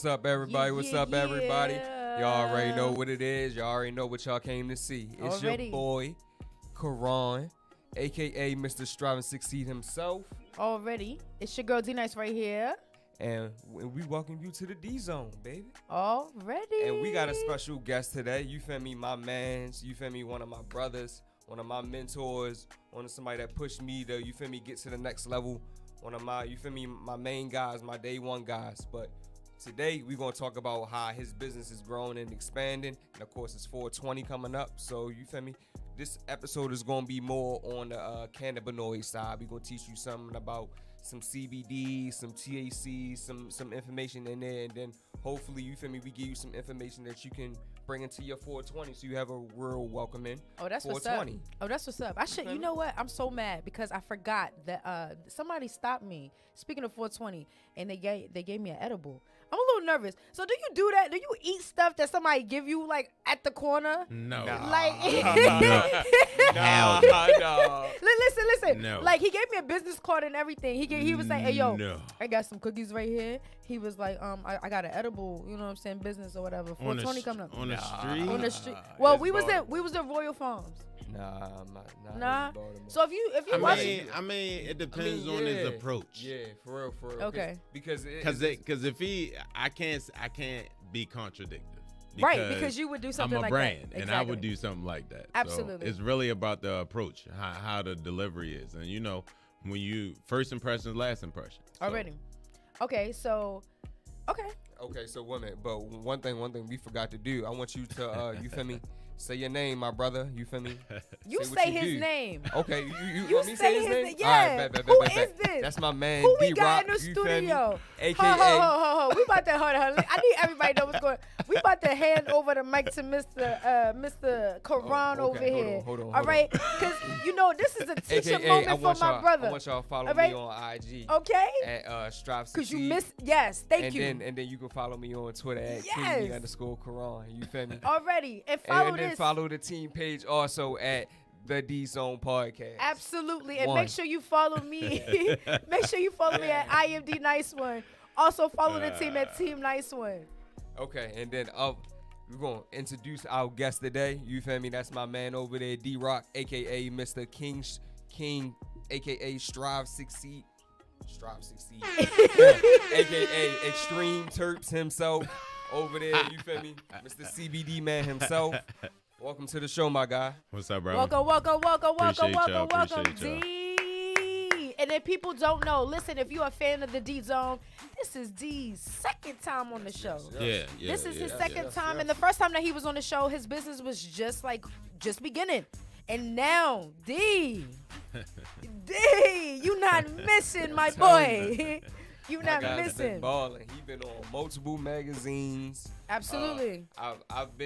up, everybody? What's up, everybody? Y'all already know what it is. Y'all already know what y'all came to see. It's your boy, Karan, a.k.a. Mr. Strive and Succeed himself. Already. It's your girl, D-Nice, right here. And we welcome you to the D-Zone, baby. Already. And we got a special guest today. You feel me? My mans. You feel me? One of my brothers. One of my mentors. One of somebody that pushed me to, you feel me, get to the next level. One of my, you feel me, my main guys, my day one guys. But today, we're going to talk about how his business is growing and expanding. And, of course, it's 420 coming up. So, you feel me? This episode is going to be more on the cannabinoid side. We're going to teach you something about some CBD, some THC, some information in there. And then, hopefully, you feel me, we give you some information that you can bring into your 420 so you have a real welcome in. Oh, that's what's up. Oh, that's what's up. You know what? I'm so mad because I forgot that somebody stopped me. Speaking of 420, and they gave me an edible. I'm a little nervous. So do you do that? Do you eat stuff that somebody give you like at the corner? No. Like No. Listen. No. Like he gave me a business card and everything. He was like, "Hey yo, No. I got some cookies right here." He was like, I got an edible, you know what I'm saying, business or whatever. 420 coming up. On the street? On the street. Well, we was Baltimore. at Royal Farms. Nah, I'm not. Nah. in Baltimore. So if you watch it, I mean, it depends on his approach. Yeah, for real. Okay. Because if I can't be contradictive. Right, because you would do something like that. I'm a brand, and I Exactly. would do something like that. Absolutely. So it's really about the approach, how the delivery is, and you know, when you first impression, last impression. So. Already. Okay, so. Okay, so women, but one thing we forgot to do. I want you to, you feel me? Say your name, my brother. You feel me? You what say you his do. name. Okay, you You want me to say his name? Yeah. All right, bet. Who is this? That's my man, Who we DRoc. got in the You feel me? studio? AKA. Ho. We about to hold on. I need everybody to know what's going on. We about to hand over the mic to Mr. Karan over here. Hold on. All right? Because, you know, this is a teaching AKA, moment for my brother. I want y'all to follow All right? me on IG. Okay? At Strive Because you Succeed. missed. Yes, thank you. And then you can follow me on Twitter at Yes. King_Karan. You feel me? Already. And follow and then this. follow the team page also at the D-Zone Podcast. Absolutely. And One. make sure you follow me. Make sure you follow me at IMD Nice One. Also follow the team at Team Nice One. Okay, and then we're going to introduce our guest today. You feel me? That's my man over there, DRoc, a.k.a. Mr. King, a.k.a. Strive Succeed, a.k.a. Extreme Terpz himself over there. You feel me? Mr. CBD man himself. Welcome to the show, my guy. What's up, bro? Welcome, Appreciate D. And if people don't know, listen, if you're a fan of the D-Zone, this is D's second time on the show. Yeah. This is his second time. yes. And the first time that he was on the show, his business was just beginning. And now, D, you not missing, my boy. You My not guy's been missing. balling. He been on multiple magazines. Absolutely. I've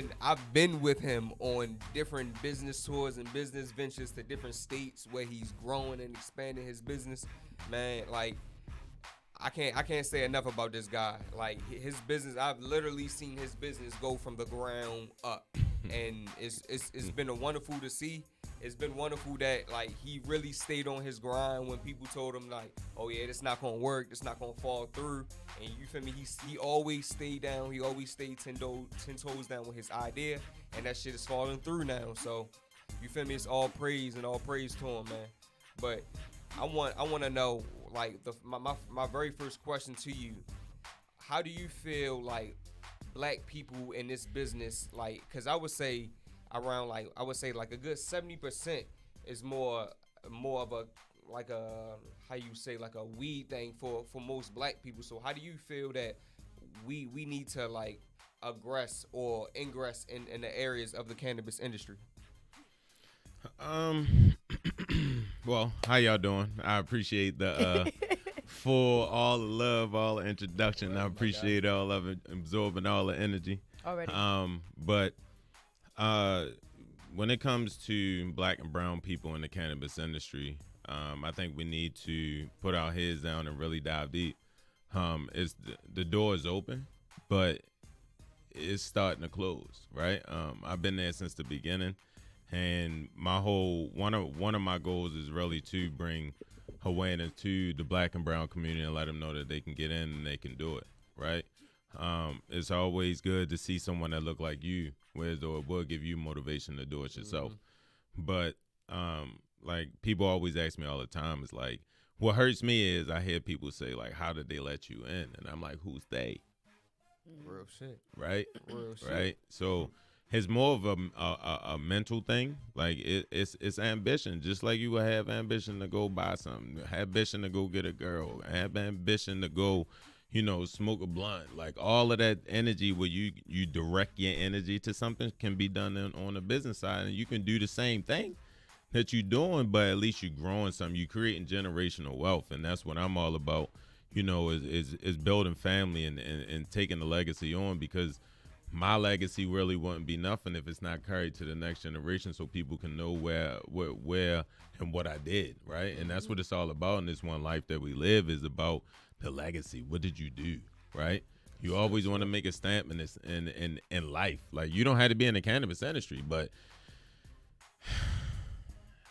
been with him on different business tours and business ventures to different states where he's growing and expanding his business. Man, like I can't say enough about this guy. Like his business, I've literally seen his business go from the ground up, and it's been wonderful to see. It's been wonderful that like he really stayed on his grind when people told him like, oh yeah, this not gonna work, it's not gonna fall through. And you feel me? He always stayed down. He always stayed 10 toes down with his idea, and that shit is falling through now. So you feel me? It's all praise and all praise to him, man. But I want to know like my very first question to you. How do you feel like black people in this business, like, cause I would say around like a good 70% is more of a like a how you say like a weed thing for most black people. So how do you feel that we need to like aggress or ingress in the areas of the cannabis industry? Well, how y'all doing? I appreciate the for all the love, all the introduction. I appreciate all of it, absorbing all the energy. Already. But when it comes to black and brown people in the cannabis industry, I think we need to put our heads down and really dive deep. It's the door is open, but it's starting to close, right? I've been there since the beginning, and one of my goals is really to bring awareness to the black and brown community and let them know that they can get in and they can do it, right? It's always good to see someone that look like you, whereas though it will give you motivation to do it yourself. But like people always ask me all the time, is like, what hurts me is I hear people say like, how did they let you in? And I'm like, who's they? Real shit. Right? Real shit. Right? So it's more of a mental thing. Like it's ambition. Just like you would have ambition to go buy something, have ambition to go get a girl, have ambition to go, smoke a blunt. Like all of that energy where you direct your energy to something can be done on the business side, and you can do the same thing that you're doing, but at least you're growing something. You're creating generational wealth, and that's what I'm all about. Is building family and taking the legacy on, because my legacy really wouldn't be nothing if it's not carried to the next generation, so people can know where and what I did, right? And that's what it's all about in this one life that we live, is about the legacy. What did you do, right? You always want to make a stamp in this in life. Like, you don't have to be in the cannabis industry, but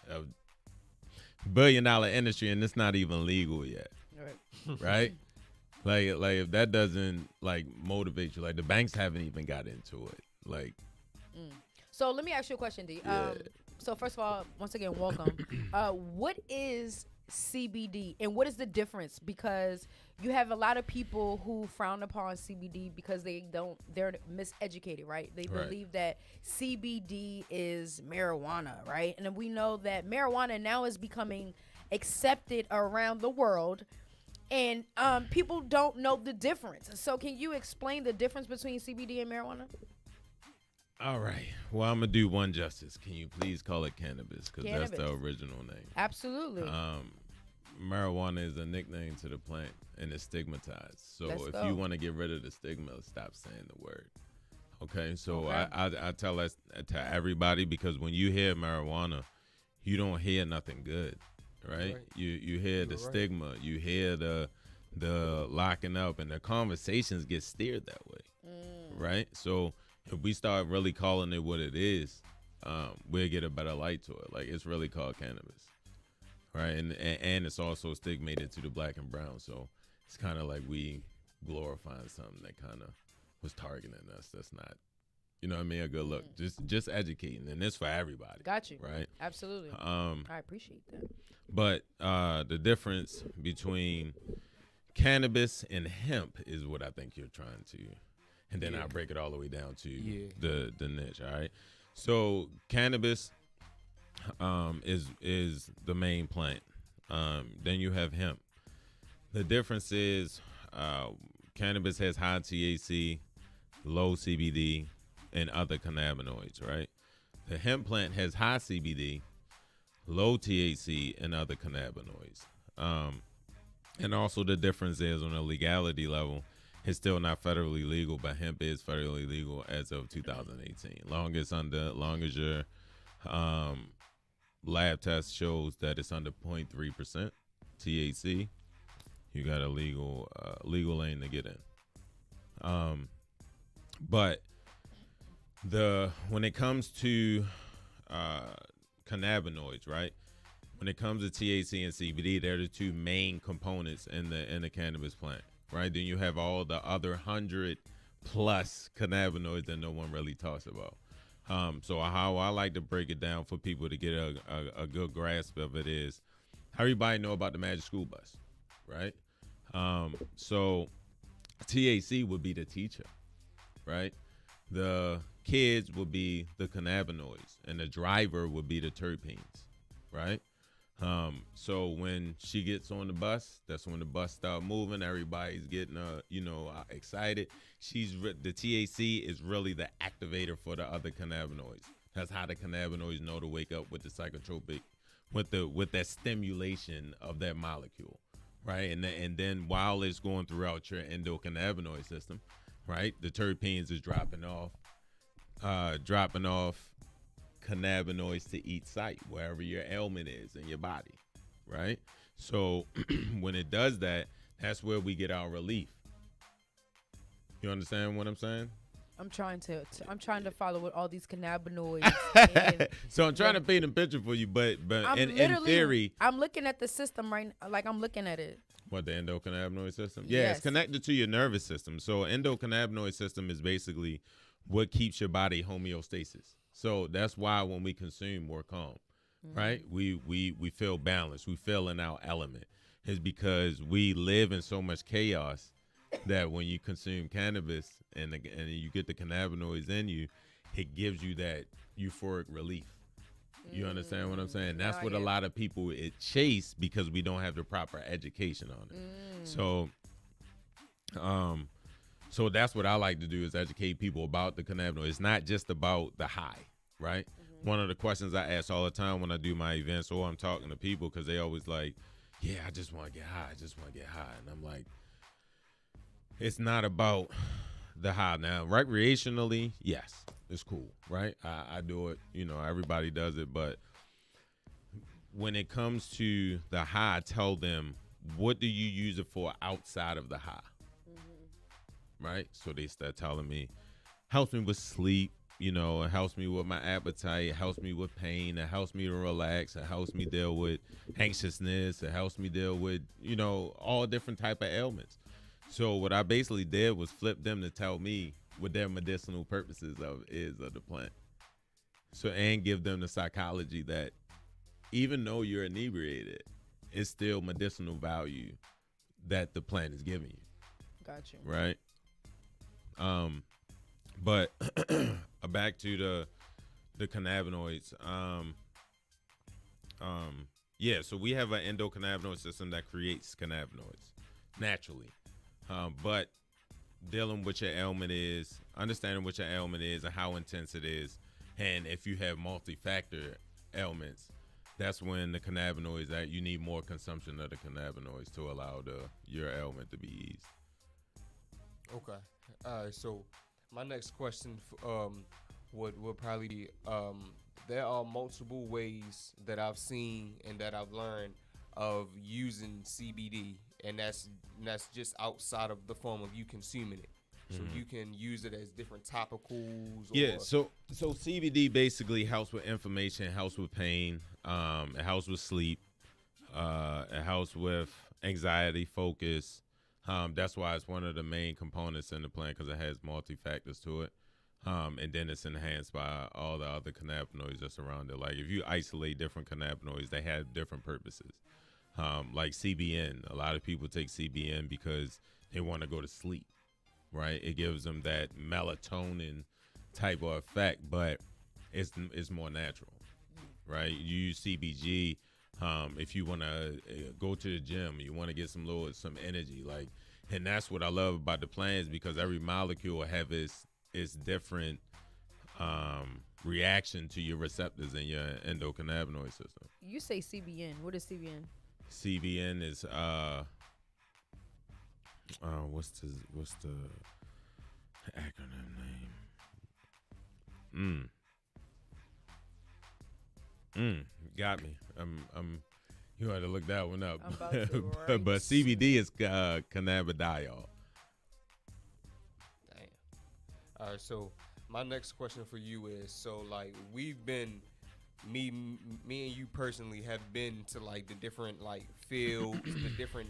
a $1 billion industry, and it's not even legal yet, right? Like if that doesn't like motivate you, like the banks haven't even got into it. Like, so let me ask you a question, D. Yeah. So first of all, once again, welcome. What is CBD and what is the difference? Because you have a lot of people who frown upon CBD because they're miseducated, right? They believe that CBD is marijuana, right? And then we know that marijuana now is becoming accepted around the world. And people don't know the difference. So can you explain the difference between CBD and marijuana? All right. Well, I'm going to do one justice. Can you please call it cannabis? Because that's the original name. Absolutely. Marijuana is a nickname to the plant, and it's stigmatized. So if you want to get rid of the stigma, stop saying the word. Okay? So I tell that to everybody, because when you hear marijuana, you don't hear nothing good. Right? You hear the stigma, you hear the locking up, and the conversations get steered that way. Right? So if we start really calling it what it is, we'll get a better light to it. Like, it's really called cannabis. Right? And it's also stigmated to the black and brown. So it's kind of like we glorifying something that kind of was targeting us. That's not, you know what I mean, a good look. Just educating, and it's for everybody. Got you. Right? Absolutely. I appreciate that. But the difference between cannabis and hemp is what I think you're trying to, and then I'll break it all the way down to the niche. All right. So cannabis is the main plant. Then you have hemp. The difference is cannabis has high THC, low CBD, and other cannabinoids. Right. The hemp plant has high CBD, low THC, and other cannabinoids. And also the difference is, on a legality level, it's still not federally legal, but hemp is federally legal as of 2018. Long as your lab test shows that it's under 0.3% THC, you got a legal lane to get in. But when it comes to cannabinoids, right? When it comes to THC and CBD, they're the two main components in the cannabis plant, right? Then you have all the other 100+ cannabinoids that no one really talks about. So how I like to break it down for people to get a good grasp of it is, everybody know about the Magic School Bus, right? So THC would be the teacher, right? The kids would be the cannabinoids, and the driver would be the terpenes, right? So when she gets on the bus, that's when the bus start moving. Everybody's getting excited. The THC is really the activator for the other cannabinoids. That's how the cannabinoids know to wake up with the psychotropic, with that stimulation of that molecule, right? And then while it's going throughout your endocannabinoid system, right, the terpenes is dropping off cannabinoids to each site, wherever your ailment is in your body, right? So when it does that, that's where we get our relief. You understand what I'm saying? I'm trying to follow with all these cannabinoids. So I'm trying to paint a picture for you, but in theory, I'm looking at the system right now, like I'm looking at it. What, the endocannabinoid system? Yeah, Yes. it's connected to your nervous system. So endocannabinoid system is basically what keeps your body homeostasis. So that's why when we consume, we're calm, right? We feel balanced. We feel in our element. It's because we live in so much chaos that when you consume cannabis and you get the cannabinoids in you, it gives you that euphoric relief. You understand what I'm saying? That's what a lot of people chase because we don't have the proper education on it. So that's what I like to do is educate people about the cannabinoid. It's not just about the high, right? One of the questions I ask all the time when I do my events or I'm talking to people, because they always like, yeah, I just want to get high. I just want to get high. And I'm like, it's not about the high. Now, recreationally, yes, it's cool, right? I do it. You know, everybody does it. But when it comes to the high, I tell them, what do you use it for outside of the high? Right? So they start telling me, helps me with sleep. You know, it helps me with my appetite. It helps me with pain. It helps me to relax. It helps me deal with anxiousness. It helps me deal with, you know, all different type of ailments. So what I basically did was flip them to tell me what their medicinal purposes of the plant. So, and give them the psychology that even though you're inebriated, it's still medicinal value that the plant is giving you. Got you. Right? But back to the cannabinoids. Yeah, so we have an endocannabinoid system that creates cannabinoids naturally. But dealing with your ailment is, understanding what your ailment is and how intense it is. And if you have multi-factor ailments, that's when the cannabinoids, that you need more consumption of the cannabinoids to allow your ailment to be eased. Okay. All right. So my next question would probably be there are multiple ways that I've seen and that I've learned of using CBD, and that's just outside of the form of you consuming it. So you can use it as different topicals. Yeah, so CBD basically helps with inflammation, helps with pain, it helps with sleep, it helps with anxiety, focus. That's why it's one of the main components in the plant, because it has multi-factors to it. And then it's enhanced by all the other cannabinoids that's around it. Like if you isolate different cannabinoids, they have different purposes. Like CBN, a lot of people take CBN because they want to go to sleep. Right, it gives them that melatonin type of effect, but it's more natural. Right, you use CBG if you want to go to the gym, you want to get some energy, like, and that's what I love about the plants, because every molecule have its different reaction to your receptors in your endocannabinoid system. You say CBN. What is CBN? CBN is what's the acronym name? Got me. You had to look that one up. I'm about to, right? But CBD is cannabidiol. Damn. All right. So my next question for you is, so like we've been, me and you personally have been to like the different like fields, the different,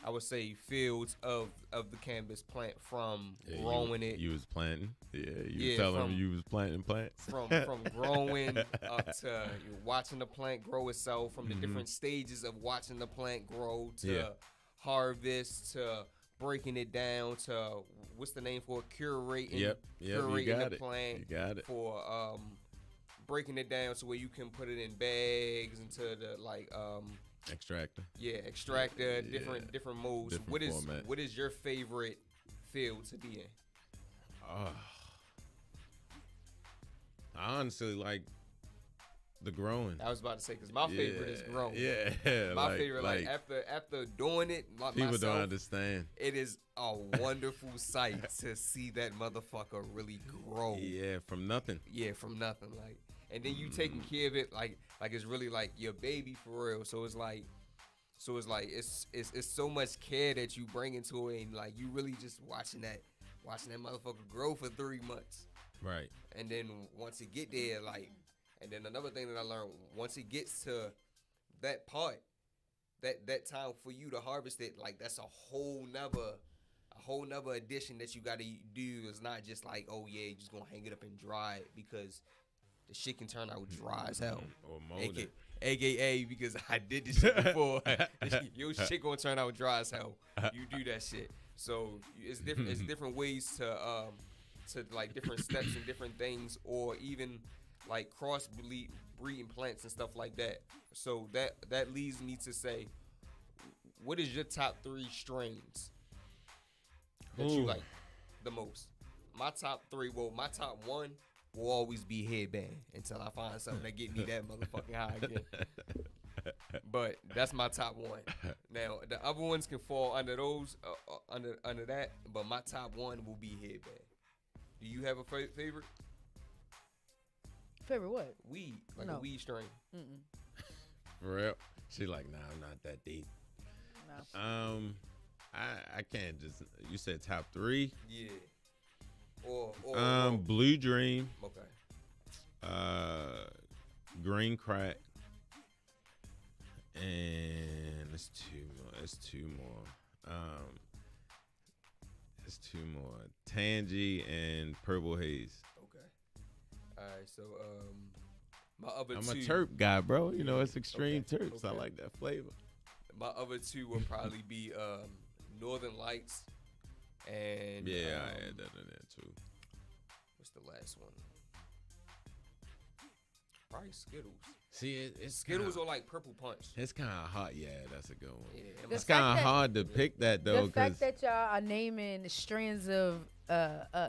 I would say, fields of the cannabis plant, from growing it. You was planting. Yeah, you telling them you was planting plants. From growing up to watching the plant grow itself, from the different stages of watching the plant grow to harvest, to breaking it down, to what's the name for it? Curating the plant. You got it. For breaking it down to where you can put it in bags into the like extractor. Yeah, extractor, different modes. Different what is your favorite field to be in? I honestly like the growing. I was about to say, because my favorite is growing. Yeah, my favorite, like after doing it, like people myself, don't understand. It is a wonderful sight to see that motherfucker really grow. Yeah, from nothing. Yeah, from nothing. Like, and then you taking care of it like it's really like your baby for real. So it's like it's so much care that you bring into it, and like you really just watching that motherfucker grow for 3 months. Right. And then once it get there, like, and then another thing that I learned, once it gets to that part, that time for you to harvest it, like that's a whole nother addition that you got to do. It's not just like, oh yeah, you just gonna hang it up and dry it, because the shit can turn out dry as hell. Or molded. AKA, because I did this shit before. Your shit gonna turn out dry as hell. You do that shit. So it's different. It's different ways to like different steps and different things, or even like cross breeding plants and stuff like that. So that leads me to say, what is your top 3 strains that you like the most? My top 3, well, my top 1 will always be headband until I find something that get me that motherfucking high again. But that's my top 1. Now the other ones can fall under those, under that. But my top 1 will be headband. Do you have a favorite? Favorite what? Weed, like a weed strain. For real? She like, nah, I'm not that deep. No. I can't just. You said top 3. Yeah. Or Blue Dream. Okay. Green Crack. And it's 2 more. It's 2 more. It's 2 more. Tangy and Purple Haze. Okay. All right. So my other I'm 2. a terp guy, bro. You know, it's extreme terps. Okay. I like that flavor. My other 2 will probably be Northern Lights and Yeah, I had that in there too. What's the last one? Probably Skittles. See, it's Skittles kinda, are like Purple Punch. It's kind of hot. Yeah, that's a good one. Yeah, It's The fact kind of that- hard to pick that though, The fact because that y'all are naming strands of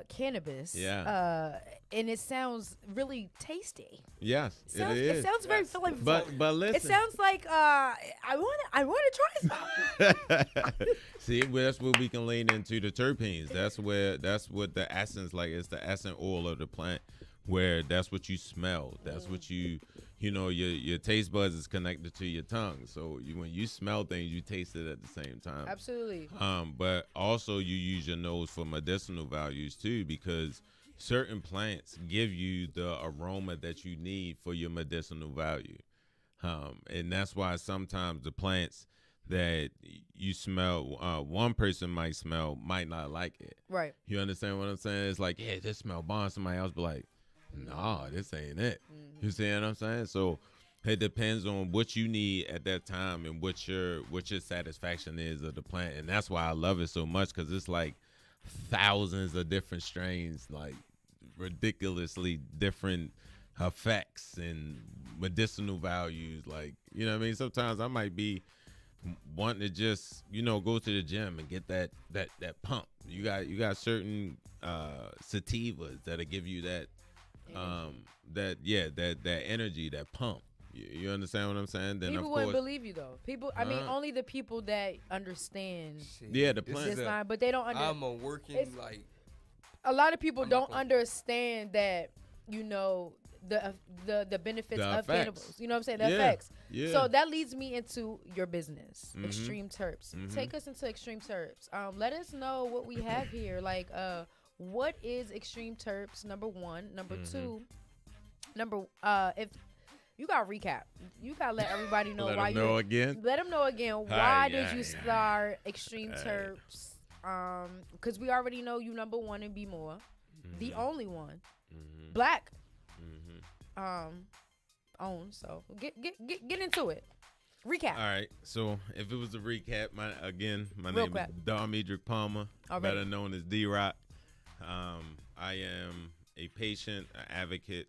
cannabis, Yeah. And it sounds really tasty. yes, Sounds, it is. It sounds very Yes. flavorful. But listen, It sounds like I want to try some. see, that's what we can lean into the terpenes. That's what the essence, like, it's the essence oil of the plant, where that's what you smell. That's what you know, your taste buds is connected to your tongue. So when you smell things, you taste it at the same time. Absolutely. But also you use your nose for medicinal values too, because certain plants give you the aroma that you need for your medicinal value. And that's why sometimes the plants that you smell, one person might smell, might not like it. Right. You understand what I'm saying? It's like, yeah, this smell bomb. Somebody else be like, nah, this ain't it. You see what I'm saying? So it depends on what you need at that time and what your satisfaction is of the plant. And that's why I love it so much, because it's like thousands of different strains, like ridiculously different effects and medicinal values. Like, you know what I mean? Sometimes I might be wanting to just, you know, go to the gym and get that pump. You got certain sativas that'll give you that that energy, that pump. You understand what I'm saying? Then People of wouldn't course, believe you though. People, I mean, only the people that understand Shit. Yeah, the This plant- is this a- line, but they don't understand. I'm a working It's- like A lot of people I'm don't not gonna- understand that, you know, the benefits The of effects. cannabis. You know what I'm saying? The Yeah, effects. yeah. So that leads me into your business, Mhm. Extreme Terpz. Mhm. Take us into Extreme Terpz. Let us know what we have here. Like, what is Extreme Terpz? Number 1. Number 2. If you got to recap, you got to let everybody know Let why them know you. again. Let them know again. Why Aye, did aye, you aye. start Extreme Aye. Terpz? Because we already know you number 1 and be more, the only one, Mhm. black, Mhm. owned. So get into it. Recap. All right. So if it was a recap, my Real name quick. is Darmedrick Palmer, All right. better known as DRoc. I am a patient, an advocate,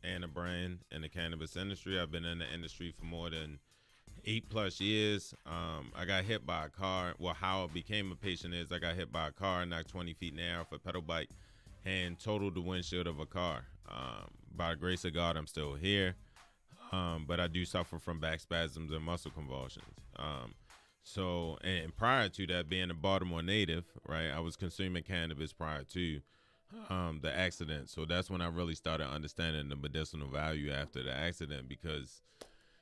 and a brand in the cannabis industry. I've been in the industry for more than 8+ years. I got hit by a car. Well, how I became a patient is I got hit by a car, knocked 20 feet in the air off a pedal bike, and totaled the windshield of a car. By the grace of God, I'm still here. But I do suffer from back spasms and muscle convulsions. So, and prior to that, being a Baltimore native, right, I was consuming cannabis prior to the accident. So that's when I really started understanding the medicinal value after the accident, because,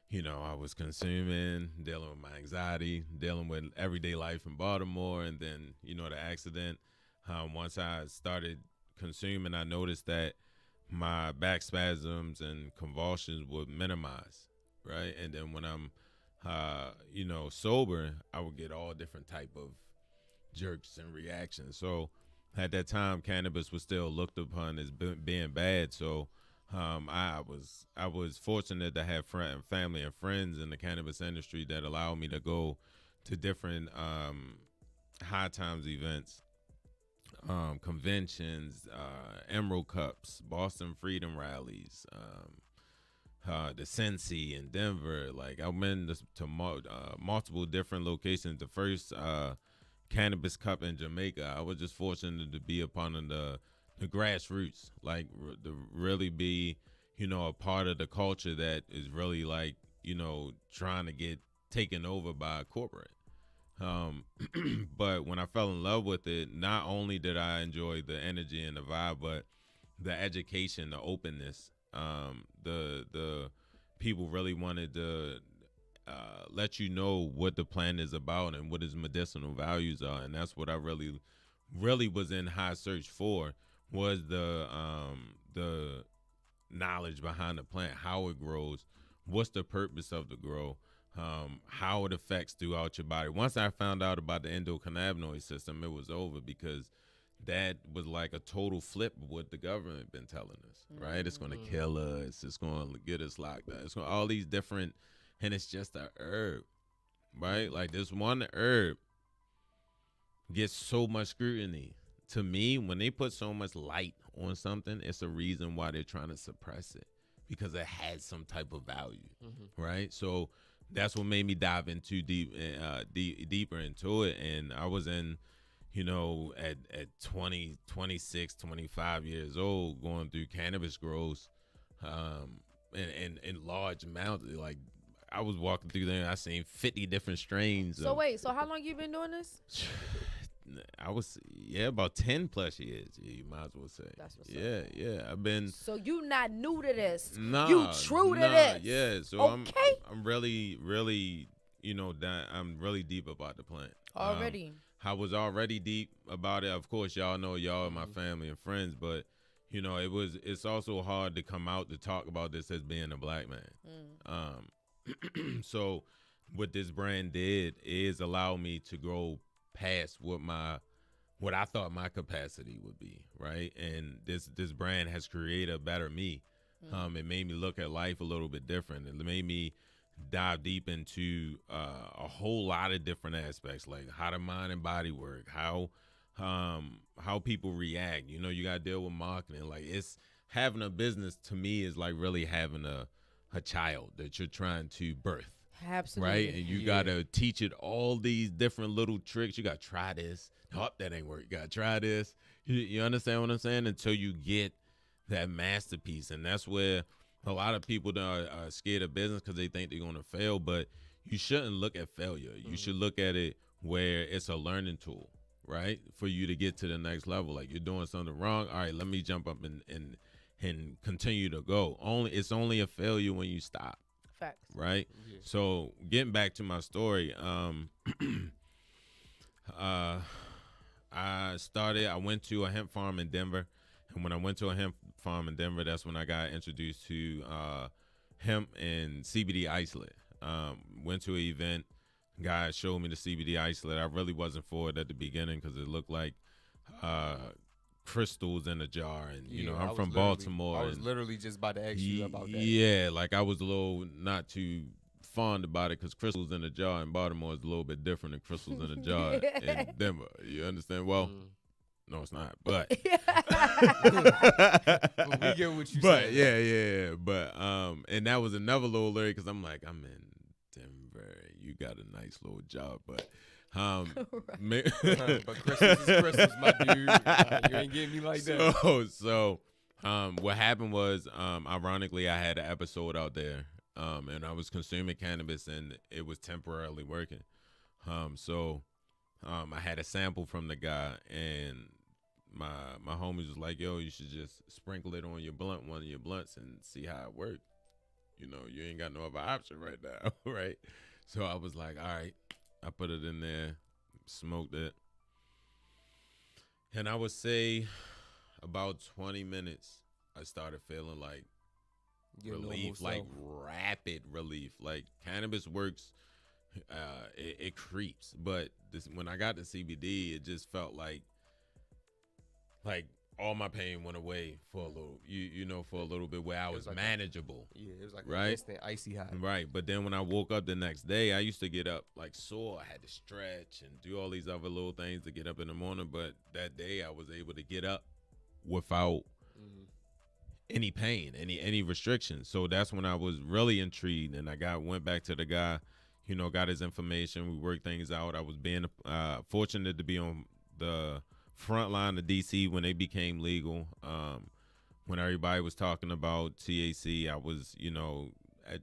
you know, I was consuming, dealing with my anxiety, dealing with everyday life in Baltimore, and then, you know, the accident. Once I started consuming, I noticed that my back spasms and convulsions would minimize, right? And then when I'm you know, sober, I would get all different type of jerks and reactions. So at that time, cannabis was still looked upon as being bad. So I was fortunate to have family and friends in the cannabis industry that allowed me to go to different high times events, conventions, Emerald Cups, Boston Freedom Rallies, the Sensi in Denver. Like I've been to multiple different locations. The first Cannabis Cup in Jamaica, I was just fortunate to be upon the grassroots, like to really be, you know, a part of the culture that is really like, you know, trying to get taken over by a corporate. But when I fell in love with it, not only did I enjoy the energy and the vibe, but the education, the openness, the people really wanted to let you know what the plant is about and what its medicinal values are, and that's what I really was in high search for, was the knowledge behind the plant, how it grows, what's the purpose of the grow, how it affects throughout your body. Once I found out about the endocannabinoid system, it was over, because that was like a total flip of what the government been telling us, right? It's going to kill us. It's going to get us locked up. It's going all these different, and it's just a herb, right? Like this one herb gets so much scrutiny. To me, when they put so much light on something, it's a reason why they're trying to suppress it, because it has some type of value, right? So that's what made me dive into deeper into it. And I was in, you know, at 20, 26, 25 years old, going through cannabis grows in large amounts. Like I was walking through there and I seen 50 different strains. So wait, so how long you been doing this? I was, about 10 plus years. You might as well say. That's what's up. Yeah. I've been. So you not new to this? Nah, you true to this? Yeah. So okay. I'm really, you know, I'm really deep about the plant Already. I was already deep about it. Of course, y'all know y'all are my family and friends, but you know, it's also hard to come out to talk about this as being a black man. So what this brand did is allow me to grow past what I thought my capacity would be, right? And this brand has created a better me. It made me look at life a little bit different. It made me dive deep into a whole lot of different aspects, like how the mind and body work, how people react. You know, you got to deal with marketing. Like, it's having a business to me is like really having a child that you're trying to birth. Absolutely. Right? And you got to teach it all these different little tricks. You got to try this. Oh, that ain't work. You got to try this. You understand what I'm saying? Until you get that masterpiece. And that's where a lot of people are scared of business because they think they're going to fail. But you shouldn't look at failure. You should look at it where it's a learning tool, right? For you to get to the next level. Like, you're doing something wrong. All right, let me jump up and continue to go. It's only a failure when you stop. Facts. Right? Yeah. So getting back to my story, I went to a hemp farm in Denver. And when I went to a hemp farm in Denver, that's when I got introduced to hemp and CBD isolate. Went to an event. Guy showed me the CBD isolate. I really wasn't for it at the beginning because it looked like crystals in a jar. And, you know, I'm from Baltimore. I was literally just about to ask you about that. Yeah, like I was a little not too fond about it because crystals in a jar in Baltimore is a little bit different than crystals in a jar in Denver. You understand? Well, no, it's not. But we get what you saying. Yeah. But and that was another little lyric because I'm like, I'm in Denver. You got a nice little job, but but crystals is crystals, my dude. You ain't getting me like that. So what happened was, ironically, I had an episode out there, and I was consuming cannabis, and it was temporarily working. So I had a sample from the guy, and my homies was like, yo, you should just sprinkle it on your blunt, one of your blunts, and see how it works. You know, you ain't got no other option right now, right? So I was like, all right. I put it in there, smoked it. And I would say about 20 minutes, I started feeling like relief, like rapid relief. Like, cannabis works it creeps. But when I got the CBD, it just felt like all my pain went away for a little, for a little bit, where I was like manageable. It was like right? An instant icy hot. Right, but then when I woke up the next day, I used to get up like sore. I had to stretch and do all these other little things to get up in the morning. But that day, I was able to get up without any pain, any restrictions. So that's when I was really intrigued, and I went back to the guy, got his information. We worked things out. I was being fortunate to be on the front line of DC when they became legal. When everybody was talking about THC, I was,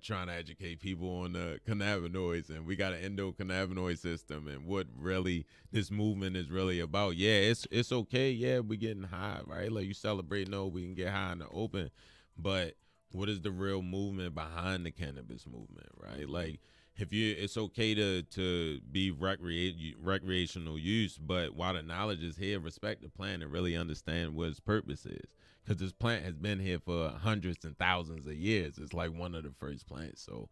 trying to educate people on the cannabinoids, and we got an endocannabinoid system and what really this movement is really about. Yeah, it's okay. Yeah, we getting high, right? Like you celebrate, no, we can get high in the open, but what is the real movement behind the cannabis movement, right? Like, it's okay to be recreational use, but while the knowledge is here, respect the plant and really understand what its purpose is. Because this plant has been here for hundreds and thousands of years. It's like one of the first plants. So,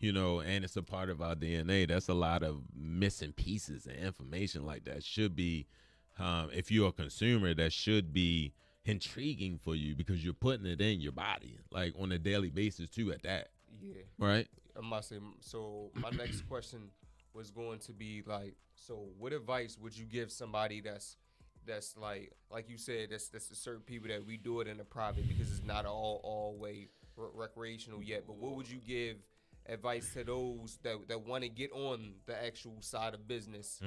and it's a part of our DNA. That's a lot of missing pieces and information like that should be, if you're a consumer, that should be intriguing for you because you're putting it in your body, like on a daily basis too at that. Yeah. Right? I must say, so my next question was going to be like, so what advice would you give somebody that's like you said, that's certain people that we do it in a private because it's not all way recreational yet, but what would you give advice to those that want to get on the actual side of business,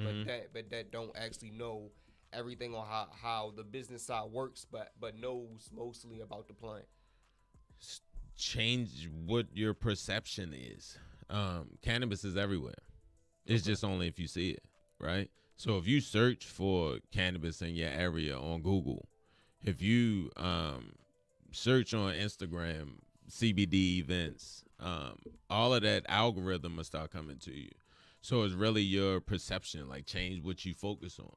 but that don't actually know everything on how the business side works, but knows mostly about the plant? Change what your perception is. Cannabis is everywhere. It's just only if you see it, right? So if you search for cannabis in your area on Google, if you search on Instagram CBD events, all of that algorithm will start coming to you. So it's really your perception, like change what you focus on,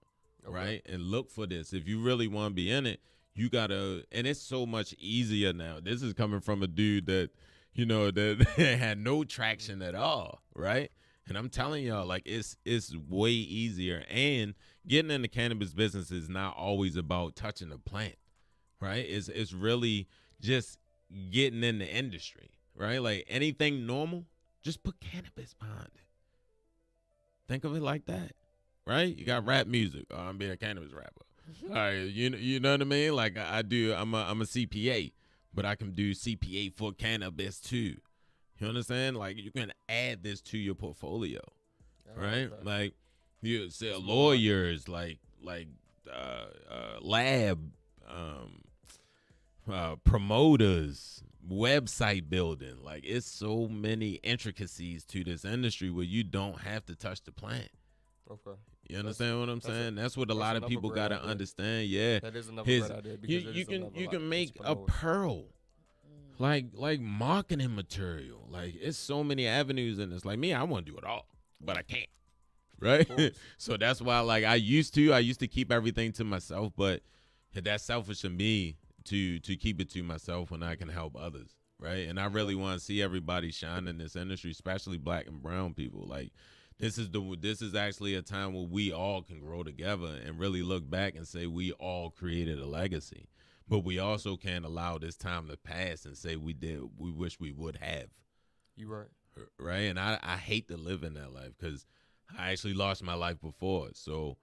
right? And look for this. If you really want to be in it, you gotta, and it's so much easier now. This is coming from a dude that, that had no traction at all, right? And I'm telling y'all, like it's way easier. And getting in the cannabis business is not always about touching the plant, right? It's really just getting in the industry, right? Like anything normal, just put cannabis behind it. Think of it like that, right? You got rap music. Oh, I'm being a cannabis rapper. All right, you know what I mean? Like I'm a CPA, but I can do CPA for cannabis too. You understand? Like you can add this to your portfolio, right? Like you say lawyers, like lab, promoters, website building. Like it's so many intricacies to this industry where you don't have to touch the plant. Okay. You understand what I'm saying? That's what a lot of people got to understand. Yeah. That is another great idea. You can make a pearl. Like marketing material. Like it's so many avenues in this. Like me, I want to do it all, but I can't. Right? So that's why like I used to keep everything to myself, but that's selfish of me to keep it to myself when I can help others. Right? And I really want to see everybody shine in this industry, especially black and brown people. Like this is actually a time where we all can grow together and really look back and say we all created a legacy. But we also can't allow this time to pass and say we wish we would have. You right. Right? And I hate to live in that life because I actually lost my life before. So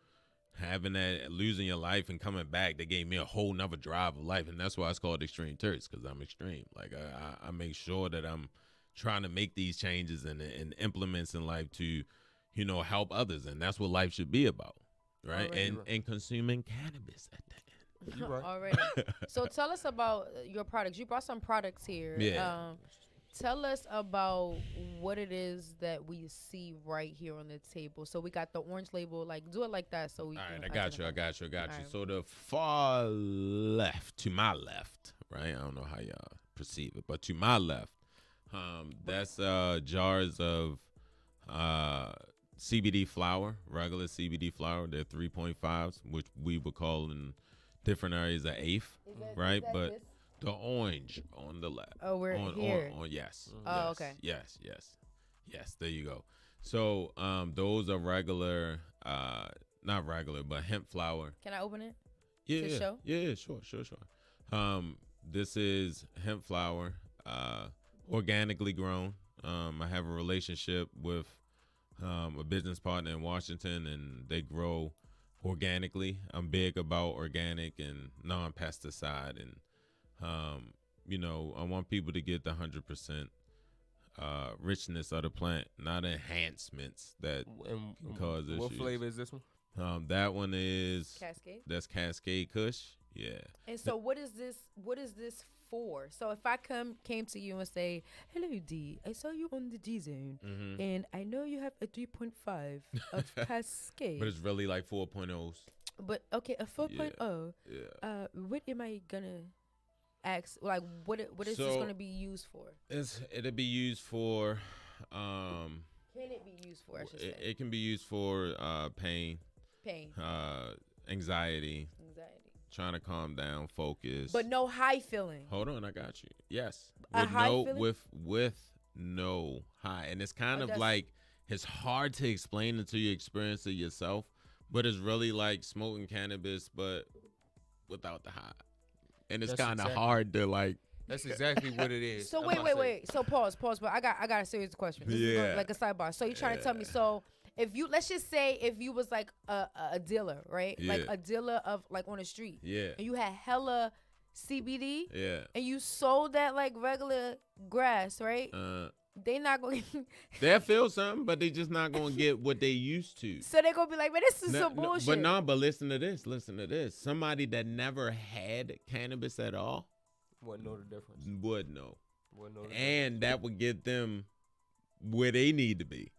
having that, losing your life and coming back, they gave me a whole nother drive of life. And that's why it's called Extreme Terpz, because I'm extreme. Like I make sure that I'm trying to make these changes and implements in life to, help others. And that's what life should be about. Right? And consuming cannabis at that. You're right. Already. So tell us about your products. You brought some products here. Yeah. Tell us about what it is that we see right here on the table. So we got the orange label. Like, do it like that. So we. All right, I got you. Right. So the far left, to my left, right? I don't know how y'all perceive it, but to my left, that's jars of CBD flower, regular CBD flower. They're 3.5s, which we would call in different areas an eighth, right? But this? The orange on the left. Oh, we're here. Yes. Oh, okay. Yes. There you go. So those are regular, not regular, but hemp flower. Can I open it? Yeah, To show? yeah, sure. This is hemp flower, organically grown. I have a relationship with a business partner in Washington, and they grow organically. I'm big about organic and non-pesticide, and I want people to get the 100% richness of the plant, not enhancements that can cause issues. What flavor is this one? That one is Cascade. That's Cascade Kush. Yeah. And so, what is this? What is this for? So, if I came to you and say, "Hello, D, I saw you on the Dzone, and I know you have a 3.5 of Cascade, But it's really like 4.0s. But okay, a 4.0. Yeah. What am I gonna ask? Like, what is this gonna be used for? It'll be used for. Can it be used for? I should say. It can be used for pain, anxiety, trying to calm down, focus. But no high feeling. Hold on, I got you. Yes. A high feeling? With no high. And it's kind of like, it's hard to explain until you experience it yourself, but it's really like smoking cannabis but without the high. And it's kind of hard to like. That's exactly what it is. So wait. So pause. But I got a serious question. This is like a sidebar. So you're trying to tell me, so if you, let's just say if you was like a dealer, right? Yeah. Like a dealer of like on the street. Yeah. And you had hella CBD. Yeah. And you sold that like regular grass, right? They not going to. They'll feel something, but they just not going to get what they used to. So they going to be like, man, this is some bullshit. But listen to this. Somebody that never had cannabis at all wouldn't know the difference. Would know. And that would get them where they need to be.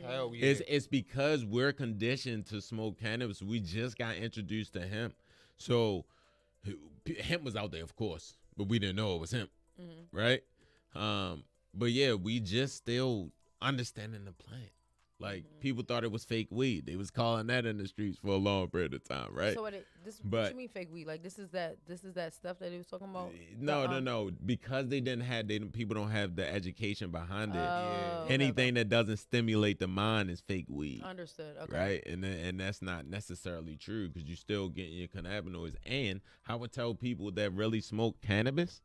Hell yeah. It's because we're conditioned to smoke cannabis. We just got introduced to hemp. So hemp was out there, of course, but we didn't know it was hemp, right? But yeah, we just still understanding the plant. Like people thought it was fake weed. They was calling that in the streets for a long period of time, right? So what you mean fake weed? Like this is that stuff that they was talking about? No. Because people don't have the education behind it. Okay, Anything that doesn't stimulate the mind is fake weed. Understood. Okay. Right, and that's not necessarily true because you still getting your cannabinoids. And I would tell people that really smoke cannabis,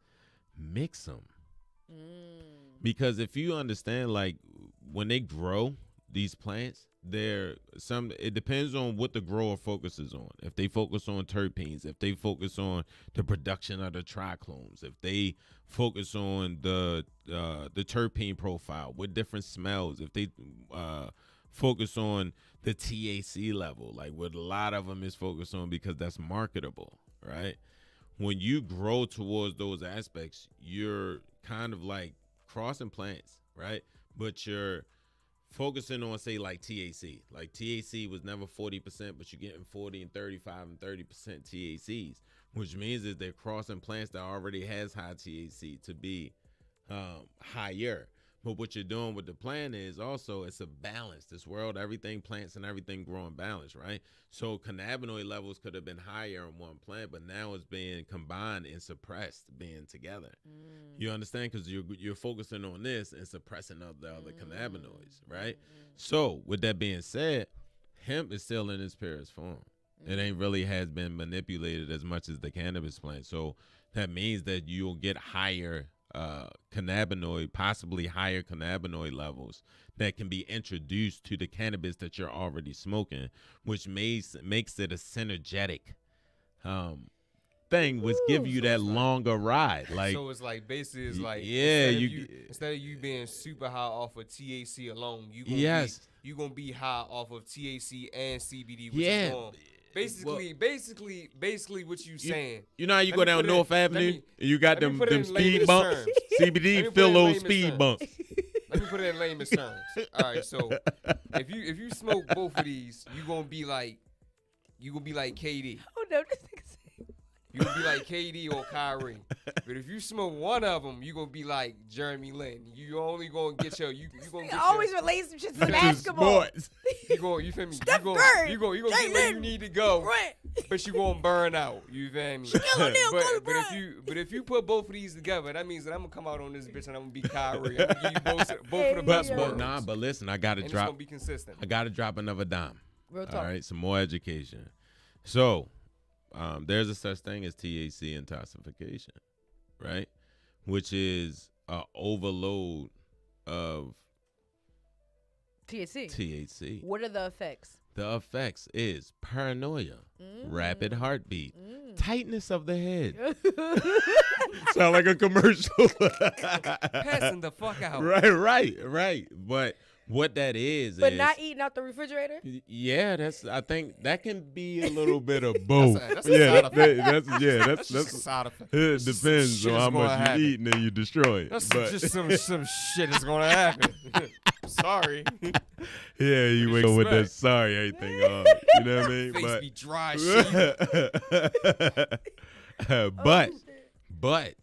mix them. Because if you understand, like when they grow these plants, it depends on what the grower focuses on. If they focus on terpenes, if they focus on the production of the triclones, if they focus on the terpene profile with different smells, if they focus on the THC level, like what a lot of them is focused on because that's marketable, right? When you grow towards those aspects, you're kind of like crossing plants, right? But you're focusing on, say, like THC. Like THC was never 40%, but you're getting 40 and 35 and 30% THCs, which means that they're crossing plants that already has high THC to be higher. But what you're doing with the plant is also it's a balance. This world, everything plants and everything grow in balance, right? So cannabinoid levels could have been higher in one plant, but now it's being combined and suppressed, being together. You understand? Because you're focusing on this and suppressing the other cannabinoids, right? So with that being said, hemp is still in its purest form. It ain't really has been manipulated as much as the cannabis plant. So that means that you'll get higher cannabinoid, possibly higher cannabinoid levels that can be introduced to the cannabis that you're already smoking, which makes it a synergetic thing, which give you that longer ride. Like, so it's like basically it's like instead of you being super high off of THC alone, you gonna be high off of THC and CBD, which is going. Basically, what you saying? You know how you go down North Avenue and you got them speed bumps. CBD fill those speed bumps. Let me put it in layman's terms. All right, so if you smoke both of these, you gonna be like KD. Oh no, this nigga. You gonna be like KD or Kyrie. But if you smoke one of them, you gonna be like Jeremy Lin. You only gonna get your you gonna get always your, relates some shit to basketball. you feel me? Steph you Curry, gonna get where you need to go. Right. But you gonna burn out. You feel me? But if you put both of these together, that means that I'm gonna come out on this bitch and I'm gonna be Kyrie. I'm gonna give you both of the best words. But listen, I gotta and drop. It's gonna be consistent. I gotta drop another dime. Real talk. All right, some more education. So, there's a such thing as THC intoxification, right? Which is an overload of THC. What are the effects? The effects is paranoia, rapid heartbeat, tightness of the head. Sound like a commercial. Passing the fuck out. Right. But what that is, but not eating out the refrigerator. Yeah, I think that can be a little bit of both. That's a that's side effect. It depends on how much you eat and then you destroy it. That's just some shit is gonna happen. Sorry. Yeah, you wake up with that sorry everything on. You know what I mean? Face be dry shit. But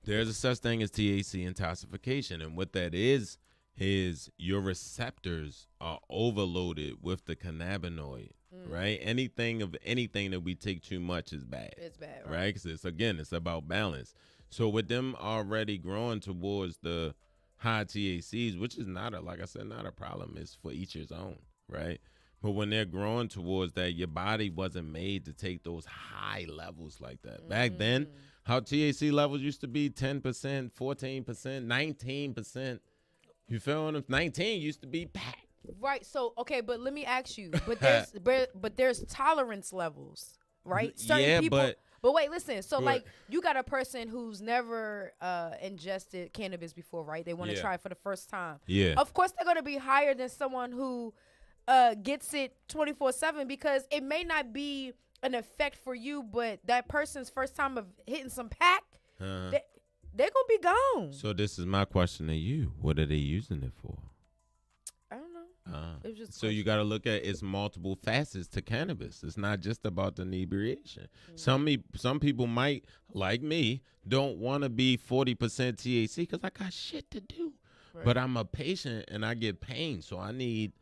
there's a such thing as THC intoxification, and what that is your receptors are overloaded with the cannabinoid, right? Anything that we take too much is bad. It's bad, right? Because it's about balance. So with them already growing towards the high THCs, which is not a problem. It's for each his own, right? But when they're growing towards that, your body wasn't made to take those high levels like that. Back then, how THC levels used to be 10%, 14%, 19%. You feel what I'm 19 used to be packed. Right. So, okay, but let me ask you, but there's tolerance levels, right? Certain people. But wait, listen. So, like, you got a person who's never ingested cannabis before, right? They want to try it for the first time. Yeah. Of course, they're going to be higher than someone who gets it 24/7 because it may not be an effect for you, but that person's first time of hitting some pack, they're going to be gone. So this is my question to you. What are they using it for? I don't know. It was just so you got to look at its multiple facets to cannabis. It's not just about the inebriation. Some people might, like me, don't want to be 40% THC because I got shit to do. Right. But I'm a patient and I get pain, so I need,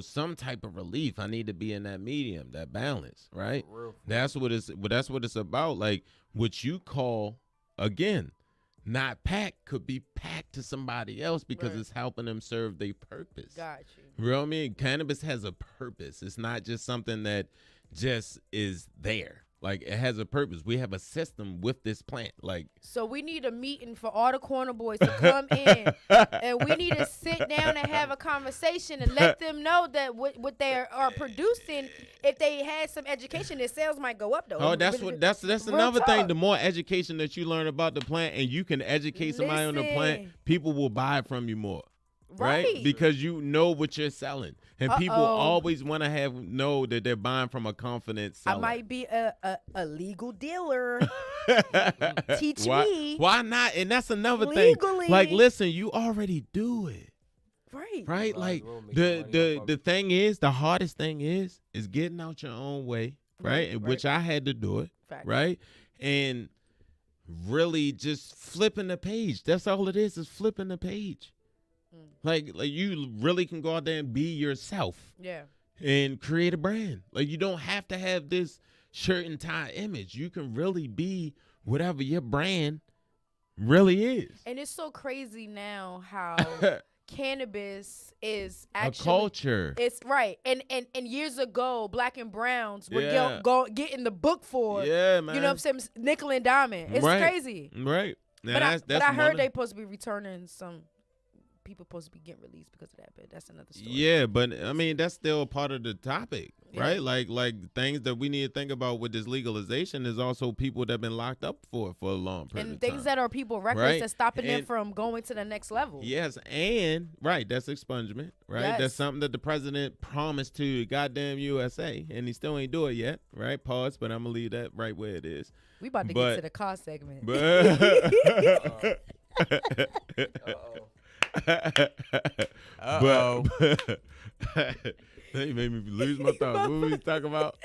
some type of relief. I need to be in that medium, that balance, right? That's what it's about. Like what you call, again, not packed could be packed to somebody else because it's helping them serve their purpose. Got you. You know what I mean? Cannabis has a purpose. It's not just something that just is there. Like, it has a purpose. We have a system with this plant. Like, so we need a meeting for all the corner boys to come in, and we need to sit down and have a conversation and let them know that what they are producing, if they had some education, their sales might go up though. Oh, that's another thing. The more education that you learn about the plant, and you can educate somebody on the plant, people will buy it from you more. Right? Because you know what you're selling. And people always want to know that they're buying from a confident seller. I might be a legal dealer. Teach me. Why not? And that's another legally thing. Like, listen, you already do it. Right? Like, the thing is, the hardest thing is getting out your own way, right? Which I had to do it, right? And really just flipping the page. That's all it is flipping the page. Like you really can go out there and be yourself. Yeah. And create a brand. Like, you don't have to have this shirt and tie image. You can really be whatever your brand really is. And it's so crazy now how cannabis is actually a culture. It's right. And years ago, black and browns were getting the book for man. You know what I'm saying? Nickel and diamond. It's crazy. Right. Now, but I heard they supposed to be returning some people supposed to be getting released because of that, but that's another story. Yeah, but I mean that's still part of the topic, right? Like things that we need to think about with this legalization is also people that have been locked up for a long period and of time. Things that are people reckless that's stopping them from going to the next level. Yes, and that's expungement, right? Yes. That's something that the president promised to goddamn USA, and he still ain't do it yet, right? Pause, but I'm gonna leave that right where it is. We about to get to the cost segment. But you made me lose my thoughts. What were you talking about?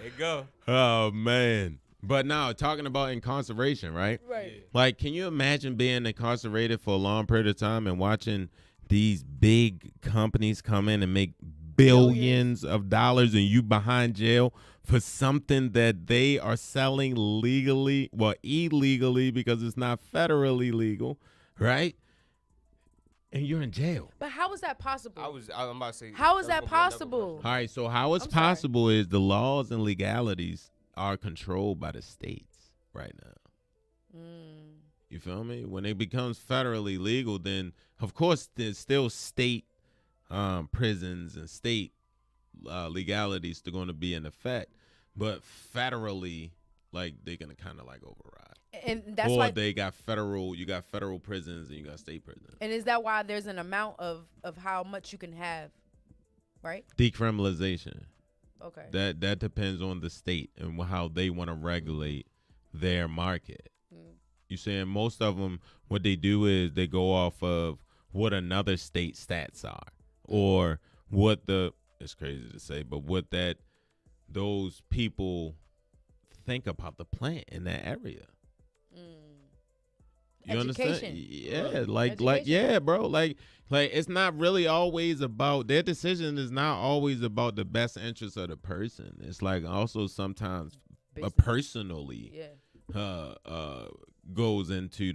you go. Oh man. But now talking about incarceration, right? Right. Yeah. Like, can you imagine being incarcerated for a long period of time and watching these big companies come in and make billions of dollars and you behind jail for something that they are selling legally, well, illegally because it's not federally legal, right? And you're in jail. But how is that possible? I'm about to say. How is that that was gonna be another possible? question. All right, so how it's I'm sorry. possible is the laws and legalities are controlled by the states right now. You feel me? When it becomes federally legal, then of course there's still state prisons and state legalities that are going to be in effect, but federally, like they're gonna kind of like override. And that's or why you got federal prisons and you got state prisons. And is that why there's an amount of how much you can have, right? Decriminalization. Okay. That depends on the state and how they want to regulate their market. You saying most of them, what they do is they go off of what another state stats are, or what it's crazy to say, but what those people think about the plant in that area. You Education. understand? Yeah, like yeah, bro. Like it's not really always about their decision. Is not always about the best interest of the person. It's like also sometimes personally, goes into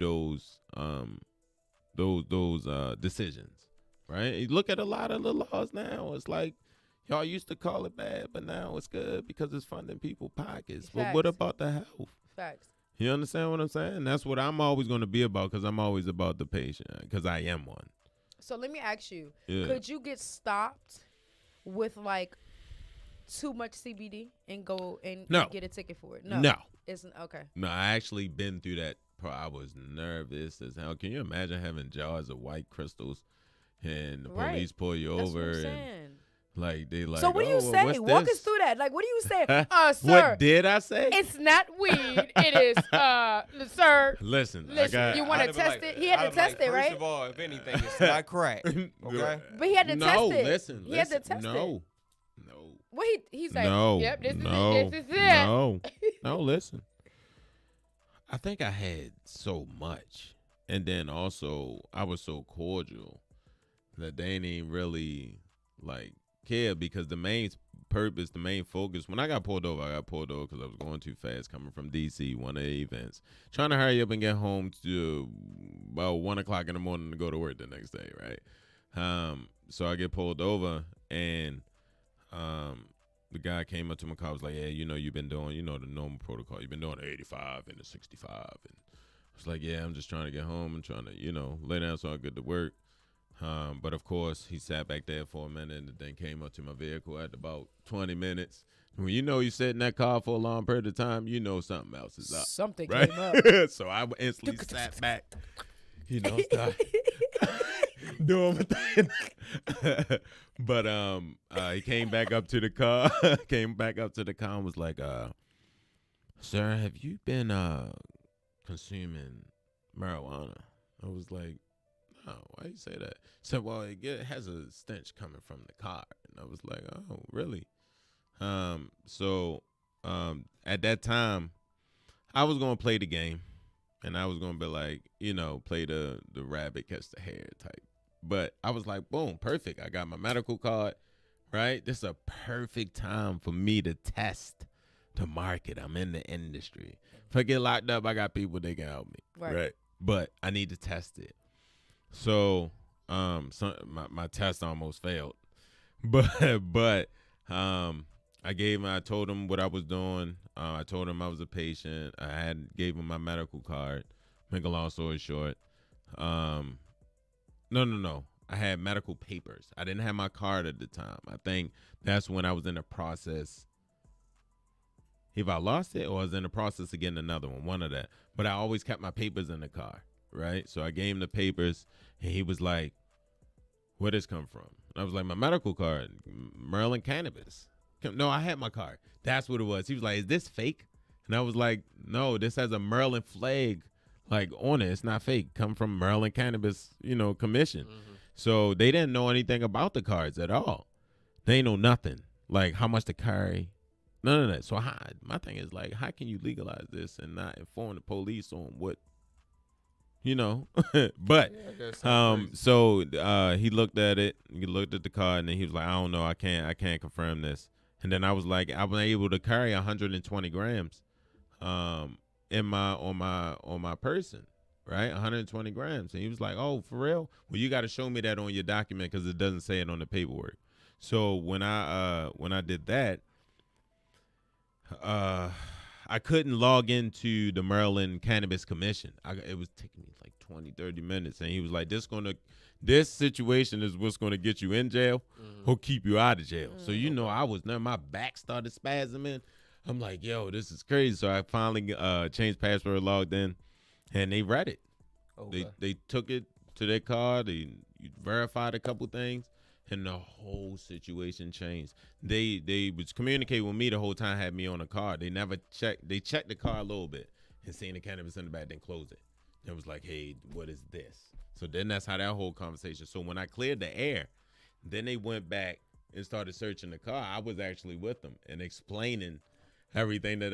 those decisions, right? You look at a lot of the laws now. It's like y'all used to call it bad, but now it's good because it's funding people's pockets. But what about the health? Facts. You understand what I'm saying? That's what I'm always going to be about, because I'm always about the patient, because I am one. So let me ask you, could you get stopped with like too much CBD and go and get a ticket for it? No. It's okay. No, I actually been through that. I was nervous as hell. Can you imagine having jars of white crystals and the police pull you over and like they like? So what do you say? Walk us through that. Like, what do you say? Sir, what did I say? It's not weed. It is, sir. Listen, you want to test it? He had to test it, right? First of all, if anything, it's not crack. Okay, but he had to test it. Listen, he had to test it. No. What he said? No. Yep. This is it. No. Listen. I think I had so much, and then also I was so cordial that they didn't really like care, because the main purpose, the main focus, when I got pulled over because I was going too fast coming from DC, one of the events, trying to hurry up and get home to about 1 o'clock in the morning to go to work the next day, right? So I get pulled over, and the guy came up to my car, was like, yeah, you've been doing, the normal protocol. You've been doing the 85 and the 65. And I was like, yeah, I'm just trying to get home and trying to, lay down so I get to work. But of course, he sat back there for a minute and then came up to my vehicle at about 20 minutes. When you sit in that car for a long period of time, something else is up. Something right? came up. So I instantly sat back, started doing my thing. But he came back up to the car, and was like, sir, have you been consuming marijuana? I was like, no, why you say that? He said, well, it has a stench coming from the car. And I was like, oh, really? So at that time, I was going to play the game, and I was going to be like, play the rabbit catch the hare type. But I was like, boom, perfect. I got my medical card, right? This is a perfect time for me to test the market. I'm in the industry. If I get locked up, I got people that can help me, right? But I need to test it. So my test almost failed. But I told him what I was doing. I told him I was a patient. Gave him my medical card. Make a long story short. No. I had medical papers. I didn't have my card at the time. I think that's when I was in the process. If I lost it or I was in the process of getting another one of that. But I always kept my papers in the car, right? So I gave him the papers, and he was like, where this come from? And I was like, my medical card, Maryland Cannabis. No, I had my card. That's what it was. He was like, is this fake? And I was like, no, this has a Maryland flag on it. It's not fake. Come from Maryland Cannabis, Commission. Mm-hmm. So they didn't know anything about the cards at all. They know nothing. Like how much to carry, No. So my thing is like, how can you legalize this and not inform the police on what, you know? But so he looked at it. He looked at the card, and then he was like, I don't know. I can't confirm this. And then I was like, I was able to carry 120 grams, in on my person, right? 120 grams. And he was like, oh, for real? Well, you got to show me that on your document because it doesn't say it on the paperwork. So when I did that, I couldn't log into the Maryland Cannabis Commission. It was taking me like 20, 30 minutes. And he was like, this situation is what's going to get you in jail or keep you out of jail. So, you know, my back started spasming. I'm like, yo, this is crazy. So I finally changed password, logged in, and they read it. Okay. They took it to their car. They verified a couple things, and the whole situation changed. They was communicating with me the whole time, had me on the car. They never checked. They checked the car a little bit and seen the cannabis in the back, then closed it. It was like, hey, what is this? So then that's how that whole conversation. So when I cleared the air, then they went back and started searching the car. I was actually with them and explaining everything. They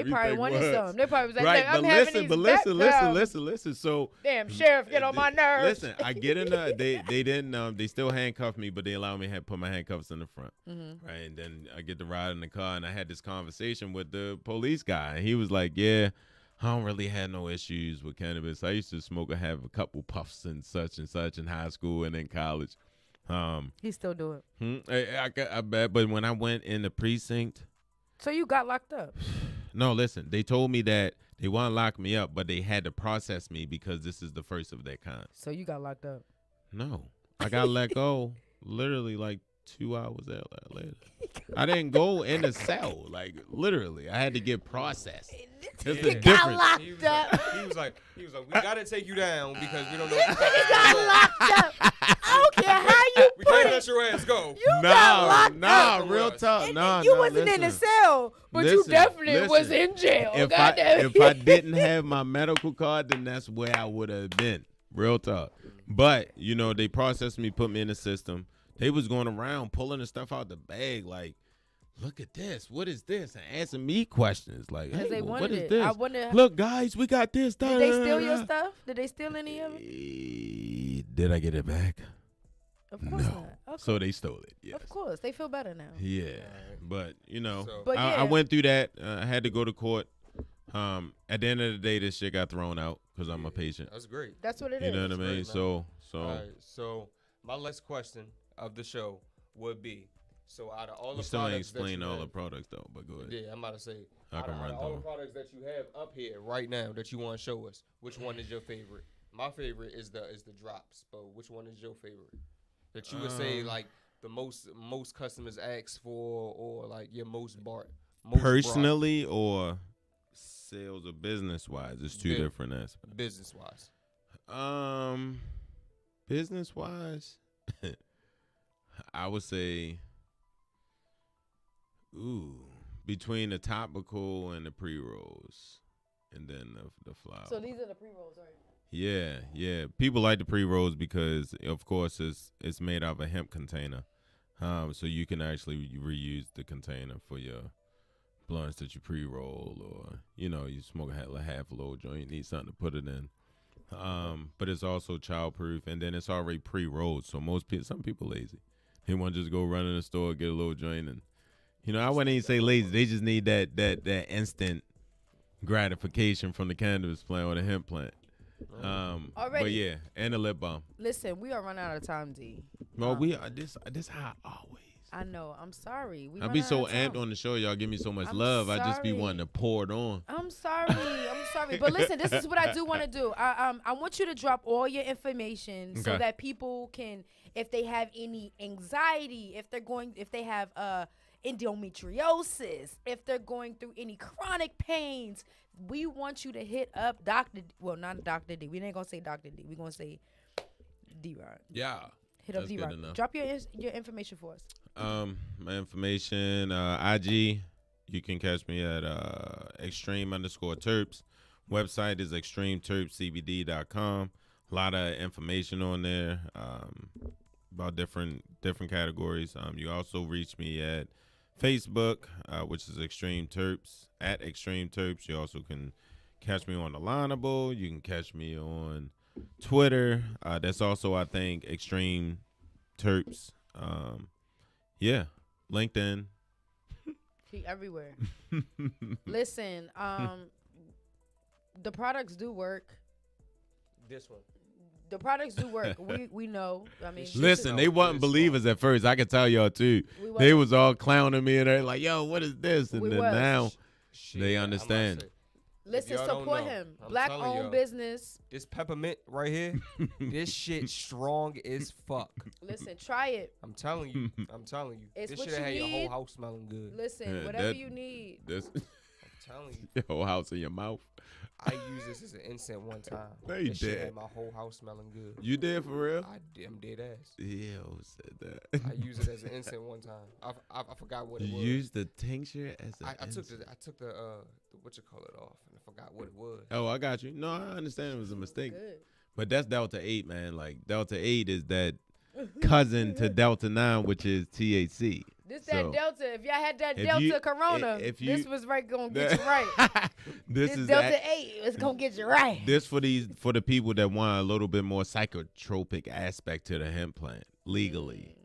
probably wanted some. They probably was like, right, I'm having listen. So damn sheriff, get on my nerves. Listen, I get in the. They didn't. They still handcuffed me, but they allowed me to put my handcuffs in the front. Right, and then I get to ride in the car, and I had this conversation with the police guy, and he was like, "Yeah, I don't really have no issues with cannabis. I used to smoke and have a couple puffs and such in high school and in college." He still do it. I bet, but when I went in the precinct. So you got locked up? No, listen. They told me that they want to lock me up, but they had to process me because this is the first of their kind. So you got locked up? No. I got let go literally like 2 hours later. I didn't go in a cell. Like, literally. I had to get processed. You got locked up. He was like, we got to take you down because we don't know. You got locked up. I don't care how you we can't let your ass go. You got locked up. Real talk. You wasn't in the cell, but you definitely was in jail. If I didn't have my medical card, then that's where I would have been. Real talk. But, you know, they processed me, put me in the system. They was going around pulling the stuff out the bag like, look at this. What is this? And asking me questions like, hey, what is this? I wonder, look, guys, we got this. Did they steal your stuff? Did they steal any of it? Did I get it back? Of course not. Okay. So they stole it. Yes. Of course. They feel better now. Yeah. But, you know, yeah. I went through that. I had to go to court. At the end of the day, this shit got thrown out because I'm a patient. That's great. That's what it is. You know what I mean? Great, so. All right, so my last question of the show would be, so out of all the still products ain't explain all have, the products though, but go ahead. Yeah, I'm about to say, I can run all through the products that you have up here right now that you want to show us, which one is your favorite? My favorite is the drops, but which one is your favorite? That you would say like the most customers ask for, or like your most personally brought. Or sales or business wise? It's two different aspects. Business wise. Business wise, I would say, between the topical and the pre-rolls, and then the flower. So these are the pre-rolls, right? Yeah. People like the pre-rolls because, of course, it's made out of a hemp container, so you can actually reuse the container for your blunts that you pre-roll, or you smoke a half a low joint, you need something to put it in. But it's also childproof, and then it's already pre-rolled. So some people lazy. They want to just go run in the store, get a little joint, and I wouldn't even say lazy. They just need that instant gratification from the cannabis plant or the hemp plant. Already. But yeah, and the lip balm. Listen, we are running out of time, D. Well, we are this how I always. I know. I'm sorry. I be so amped on the show. Y'all give me so much love. Sorry. I just be wanting to pour it on. I'm sorry. But listen, this is what I do want to do. I want you to drop all your information so that people can, if they have any anxiety, if they have endometriosis, if they're going through any chronic pains, we want you to hit up not Dr. D. We ain't gonna say Dr. D. We gonna say DRoc. Yeah. Hit up DRoc. Drop your information for us. My information, IG, you can catch me at extreme_terps. Website is extremeterpscbd.com. A lot of information on there about different categories. You also reach me at Facebook, which is Extreme Terpz, at Extreme Terpz. You also can catch me on the Lineable. You can catch me on Twitter. That's also, I think, Extreme Terpz. Yeah, LinkedIn. He everywhere. Listen, the products do work. This one. The products do work. We know. I mean, Listen, they wasn't believers at first. I can tell y'all too. They was all clowning me and they're like, "Yo, what is this?" And then now they understand. Listen, support him. Black-owned business. This peppermint right here, this shit strong as fuck. Listen, try it. I'm telling you. It's this what should have had you your need. whole house smelling good. Listen, whatever you need. This, I'm telling you. your whole house in your mouth. I used this as an incense one time. No, you That shit did. had my whole house smelling good. You did for real? I'm dead ass. Yeah, who said that? I used it as an incense one time. I forgot what it was. You used the tincture as an I took the what you call it off, and I forgot what it was. Oh, I got you. No, I understand it was a mistake. Good. But that's Delta 8, man. Like, Delta 8 is that cousin to Delta 9, which is THC. This that Delta. If y'all had that Delta Corona, this was gonna get you right. This is Delta 8 is gonna get you right. This for the people that want a little bit more psychotropic aspect to the hemp plant legally,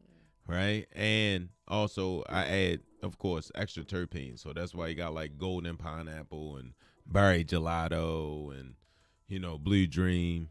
right? And also I add, of course, extra terpenes. So that's why you got like golden pineapple and berry gelato and blue dream.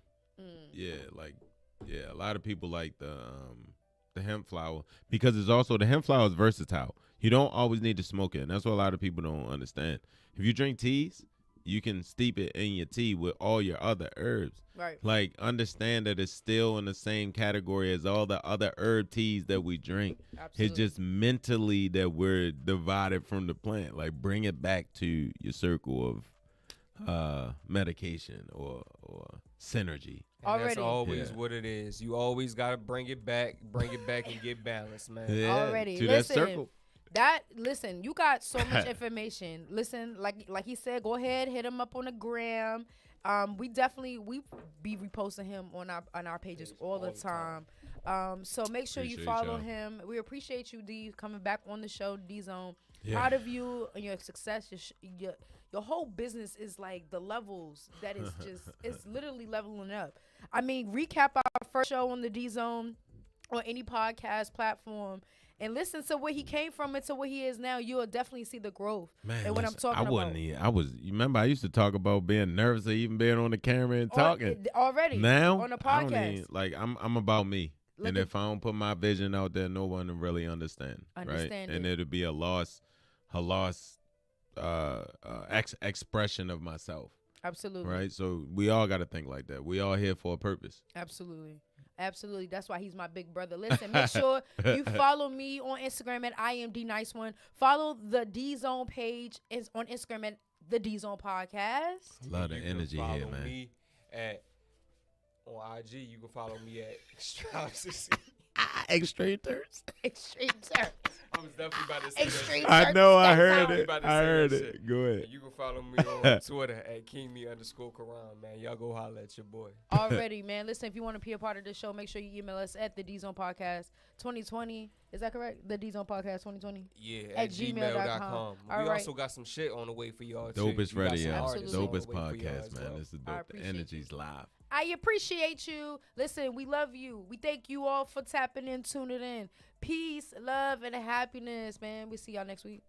A lot of people like the hemp flower because it's also the hemp flower is versatile. You don't always need to smoke it, and that's what a lot of people don't understand. If you drink teas, you can steep it in your tea with all your other herbs. Right. Like, understand that it's still in the same category as all the other herb teas that we drink. Absolutely. It's just mentally that we're divided from the plant. Like, bring it back to your circle of medication or synergy. And that's always what it is. You always gotta bring it back and get balanced, man. Yeah, already. to Listen, that circle. Listen, you got so much information. Listen, like he said, go ahead, hit him up on the gram. We be reposting him on our pages all the time. So make sure you follow him. We appreciate you, D, coming back on the show, D-Zone. Yeah. Proud of you and your success. Your whole business is like the levels that is just, it's literally leveling up. I mean, recap our first show on the D-Zone on any podcast platform and listen to where he came from and to where he is now. You'll definitely see the growth. Man, and what I'm talking about. You remember I used to talk about being nervous of even being on the camera and talking. Already. Now, on the podcast. I'm about me. And if I don't put my vision out there, no one will really understand. Right? And it'll be a lost expression of myself. Absolutely. Right? So we all got to think like that. We all here for a purpose. Absolutely. That's why he's my big brother. Listen, make sure you follow me on Instagram at IamDNice1. Follow the D-Zone page on Instagram at the D-Zone Podcast. A lot of energy here, man. Me on IG, you can follow me at Extreme Terpz. Extreme Terpz. I was definitely about to say Extreme that. I know, I heard I it. heard it. Go ahead. And you can follow me on Twitter at KingMe_Karan, man. Y'all go holler at your boy. Already, man. Listen, if you want to be a part of the show, make sure you email us at the D-Zone Podcast 2020. Is that correct? The D-Zone Podcast 2020? Yeah, at gmail.com. We also got some shit on the way for y'all, too. Dopest radio. Dopest podcast, podcast, man. This is dope. The energy's live. I appreciate you. Listen, we love you. We thank you all for tapping in, tuning in. Peace, love, and happiness, man. We'll see y'all next week.